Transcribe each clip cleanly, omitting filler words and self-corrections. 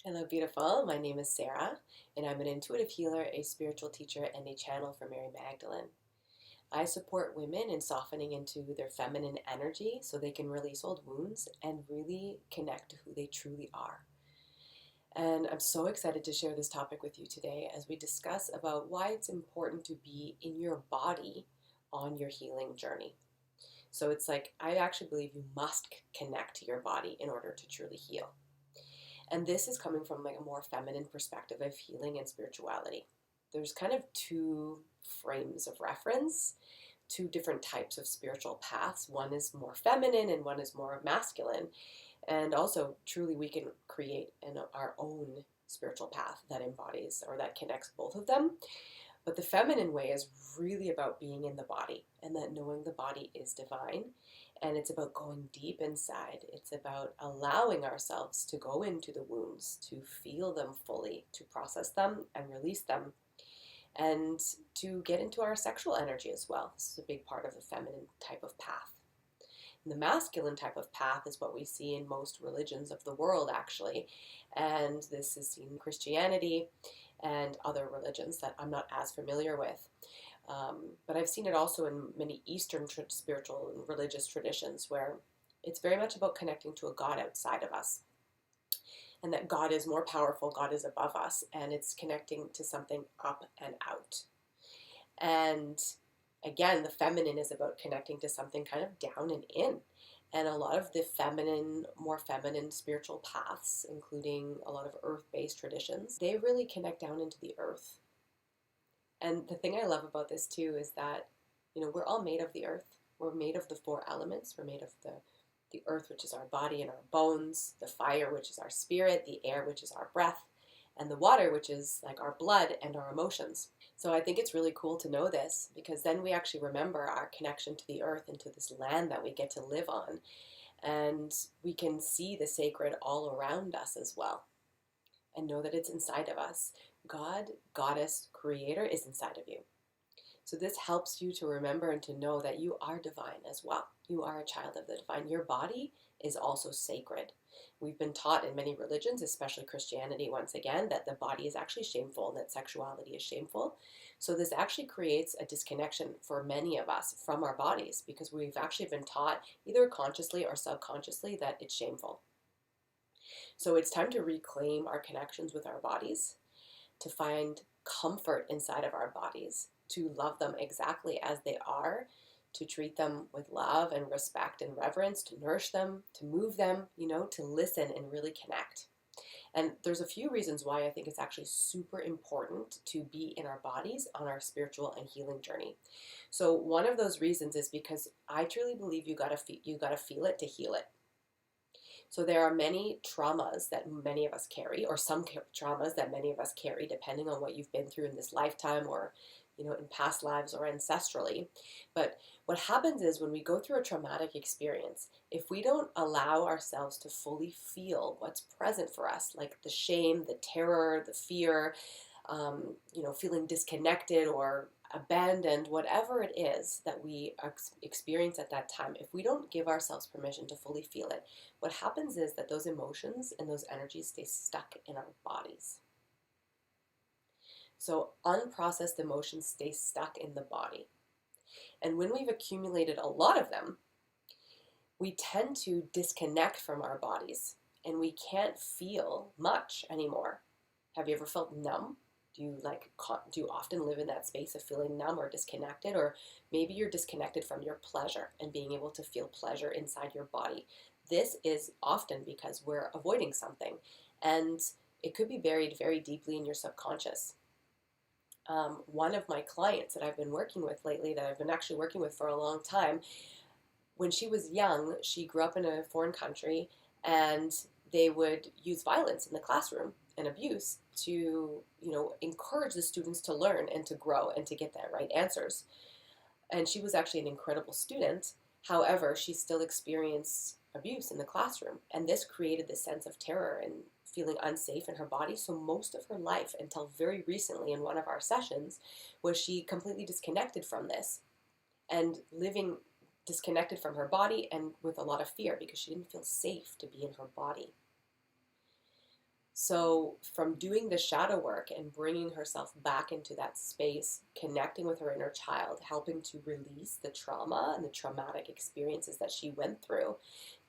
Hello, beautiful. My name is Sara, and I'm an intuitive healer, a spiritual teacher, and a channel for Mary Magdalene. I support women in softening into their feminine energy so they can release old wounds and really connect to who they truly are. And I'm so excited to share this topic with you today as we discuss about why it's important to be in your body on your healing journey. So it's like, I actually believe you must connect to your body in order to truly heal. And this is coming from like a more feminine perspective of healing and spirituality. There's kind of two frames of reference, two different types of spiritual paths. One is more feminine and one is more masculine. And also, truly, we can create our own spiritual path that embodies or that connects both of them. But the feminine way is really about being in the body and that knowing the body is divine. And it's about going deep inside. It's about allowing ourselves to go into the wounds, to feel them fully, to process them and release them, and to get into our sexual energy as well. This is a big part of the feminine type of path. And the masculine type of path is what we see in most religions of the world, actually. And this is seen in Christianity and other religions that I'm not as familiar with. But I've seen it also in many Eastern spiritual and religious traditions where it's very much about connecting to a God outside of us. And that God is more powerful, God is above us, and it's connecting to something up and out. And again, the feminine is about connecting to something kind of down and in. And a lot of the feminine, more feminine spiritual paths, including a lot of earth-based traditions, they really connect down into the earth. And the thing I love about this too is that, we're all made of the earth. We're made of the four elements. We're made of the earth, which is our body and our bones, the fire, which is our spirit, the air, which is our breath, and the water, which is like our blood and our emotions. So I think it's really cool to know this because then we actually remember our connection to the earth and to this land that we get to live on. And we can see the sacred all around us as well and know that it's inside of us. God, Goddess, Creator is inside of you. So this helps you to remember and to know that you are divine as well. You are a child of the divine. Your body is also sacred. We've been taught in many religions, especially Christianity once again, that the body is actually shameful and that sexuality is shameful. So this actually creates a disconnection for many of us from our bodies because we've actually been taught either consciously or subconsciously that it's shameful. So it's time to reclaim our connections with our bodies, to find comfort inside of our bodies, to love them exactly as they are, to treat them with love and respect and reverence, to nourish them, to move them, to listen and really connect. And there's a few reasons why I think it's actually super important to be in our bodies on our spiritual and healing journey. So one of those reasons is because I truly believe you gotta feel it to heal it. So there are many traumas that many of us carry, or some traumas that many of us carry, depending on what you've been through in this lifetime or, in past lives or ancestrally. But what happens is when we go through a traumatic experience, if we don't allow ourselves to fully feel what's present for us, like the shame, the terror, the fear, feeling disconnected or abandoned, whatever it is that we experience at that time, if we don't give ourselves permission to fully feel it, what happens is that those emotions and those energies stay stuck in our bodies. So unprocessed emotions stay stuck in the body. And when we've accumulated a lot of them, we tend to disconnect from our bodies and we can't feel much anymore. Have you ever felt numb? Do you often live in that space of feeling numb or disconnected? Or maybe you're disconnected from your pleasure and being able to feel pleasure inside your body. This is often because we're avoiding something, and it could be buried very deeply in your subconscious. One of my clients that I've been working with lately, that I've been actually working with for a long time, when she was young, she grew up in a foreign country, and they would use violence in the classroom and abuse to, encourage the students to learn and to grow and to get the right answers. And she was actually an incredible student. However, she still experienced abuse in the classroom. And this created this sense of terror and feeling unsafe in her body. So most of her life, until very recently in one of our sessions, was she completely disconnected from this and living disconnected from her body and with a lot of fear because she didn't feel safe to be in her body. So from doing the shadow work and bringing herself back into that space, connecting with her inner child, helping to release the trauma and the traumatic experiences that she went through,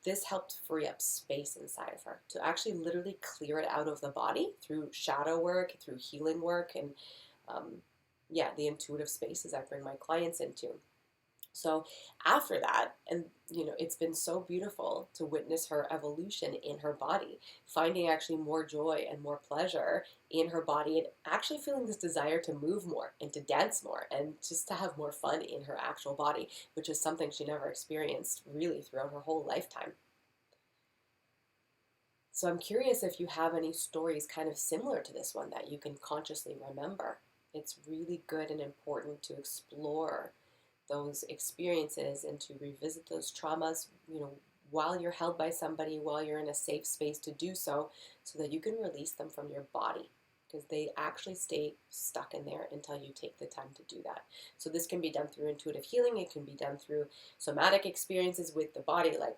this helped free up space inside of her to actually literally clear it out of the body through shadow work, through healing work, and the intuitive spaces I bring my clients into. So after that, and it's been so beautiful to witness her evolution in her body, finding actually more joy and more pleasure in her body, and actually feeling this desire to move more and to dance more and just to have more fun in her actual body, which is something she never experienced really throughout her whole lifetime. So I'm curious if you have any stories kind of similar to this one that you can consciously remember. It's really good and important to explore those experiences and to revisit those traumas, while you're held by somebody, while you're in a safe space to do so, so that you can release them from your body, because they actually stay stuck in there until you take the time to do that. So this can be done through intuitive healing. It can be done through somatic experiences with the body, like,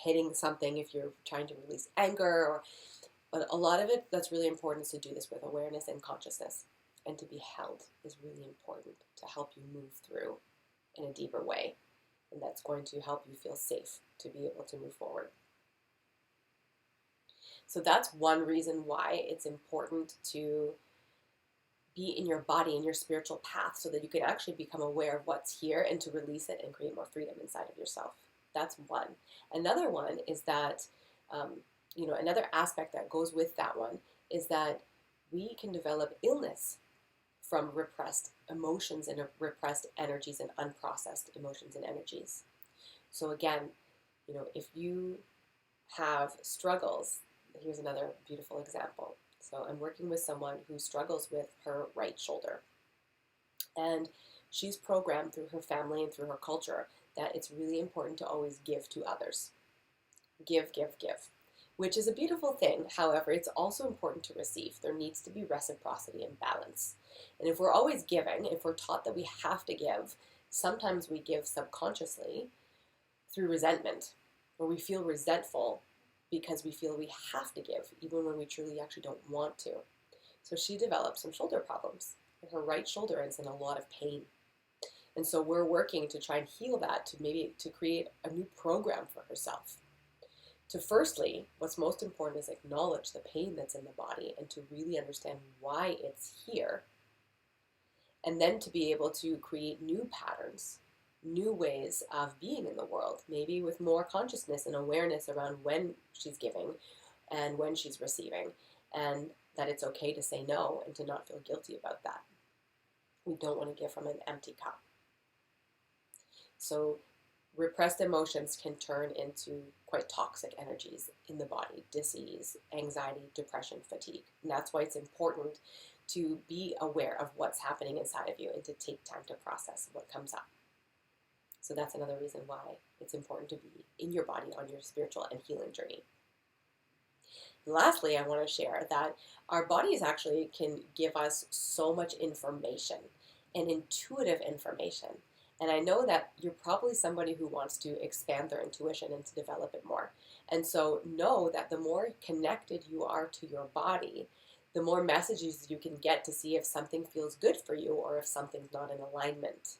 hitting something if you're trying to release anger, but a lot of it that's really important is to do this with awareness and consciousness, and to be held is really important to help you move through in a deeper way, and that's going to help you feel safe to be able to move forward. So that's one reason why it's important to be in your body, in your spiritual path, so that you can actually become aware of what's here and to release it and create more freedom inside of yourself. That's one. Another one is that, another aspect that goes with that one is that we can develop illness from repressed emotions and repressed energies and unprocessed emotions and energies. So again, if you have struggles, here's another beautiful example. So I'm working with someone who struggles with her right shoulder. And she's programmed through her family and through her culture that it's really important to always give to others. Give, give, give. Which is a beautiful thing. However, it's also important to receive. There needs to be reciprocity and balance. And if we're always giving, if we're taught that we have to give, sometimes we give subconsciously through resentment, or we feel resentful because we feel we have to give, even when we truly actually don't want to. So she developed some shoulder problems, and her right shoulder is in a lot of pain. And so we're working to try and heal that, to create a new program for herself. To firstly, what's most important is acknowledge the pain that's in the body and to really understand why it's here. And then to be able to create new patterns, new ways of being in the world, maybe with more consciousness and awareness around when she's giving and when she's receiving, and that it's okay to say no and to not feel guilty about that. We don't want to give from an empty cup. So repressed emotions can turn into quite toxic energies in the body: disease, anxiety, depression, fatigue. And that's why it's important to be aware of what's happening inside of you and to take time to process what comes up. So that's another reason why it's important to be in your body on your spiritual and healing journey. And lastly, I want to share that our bodies actually can give us so much information and intuitive information. And I know that you're probably somebody who wants to expand their intuition and to develop it more. And so know that the more connected you are to your body, the more messages you can get to see if something feels good for you or if something's not in alignment.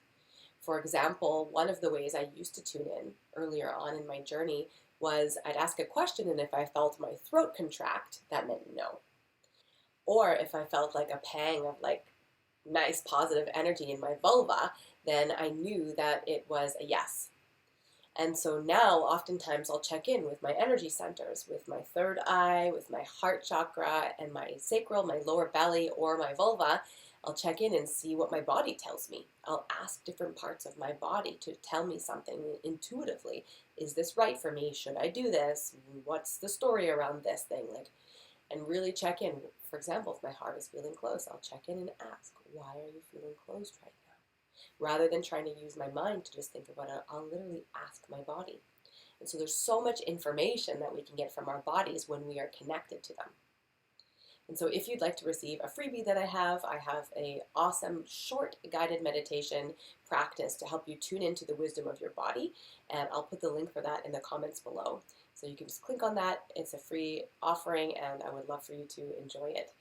For example, one of the ways I used to tune in earlier on in my journey was I'd ask a question, and if I felt my throat contract, that meant no. Or if I felt like a pang of nice positive energy in my vulva, then I knew that it was a yes. And so now oftentimes I'll check in with my energy centers, with my third eye, with my heart chakra, and my sacral, my lower belly, or my vulva. I'll check in and see what my body tells me. I'll ask different parts of my body to tell me something intuitively. Is this right for me? Should I do this? What's the story around this thing? And really check in. For example, if my heart is feeling closed, I'll check in and ask, why are you feeling closed right now? Rather than trying to use my mind to just think about it, I'll literally ask my body. And so there's so much information that we can get from our bodies when we are connected to them. And so if you'd like to receive a freebie that I have a awesome short guided meditation practice to help you tune into the wisdom of your body. And I'll put the link for that in the comments below. So you can just click on that. It's a free offering, and I would love for you to enjoy it.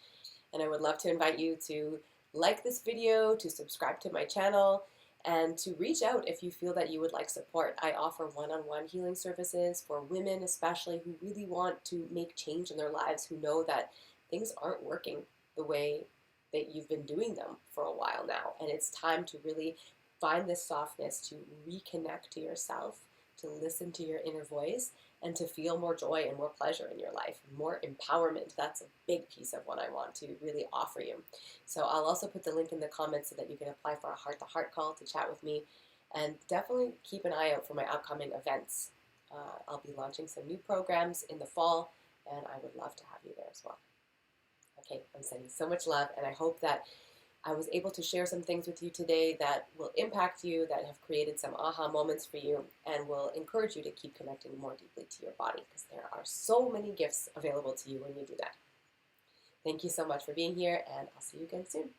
And I would love to invite you to like this video, to subscribe to my channel, and to reach out if you feel that you would like support. I offer one-on-one healing services for women especially who really want to make change in their lives, who know that things aren't working the way that you've been doing them for a while now. And it's time to really find this softness, to reconnect to yourself, to listen to your inner voice, and to feel more joy and more pleasure in your life, more empowerment. That's a big piece of what I want to really offer you. So I'll also put the link in the comments so that you can apply for a heart-to-heart call to chat with me. And definitely keep an eye out for my upcoming events. I'll be launching some new programs in the fall, and I would love to have you there as well. Okay, I'm sending so much love, and I hope that I was able to share some things with you today that will impact you, that have created some aha moments for you, and will encourage you to keep connecting more deeply to your body, because there are so many gifts available to you when you do that. Thank you so much for being here, and I'll see you again soon.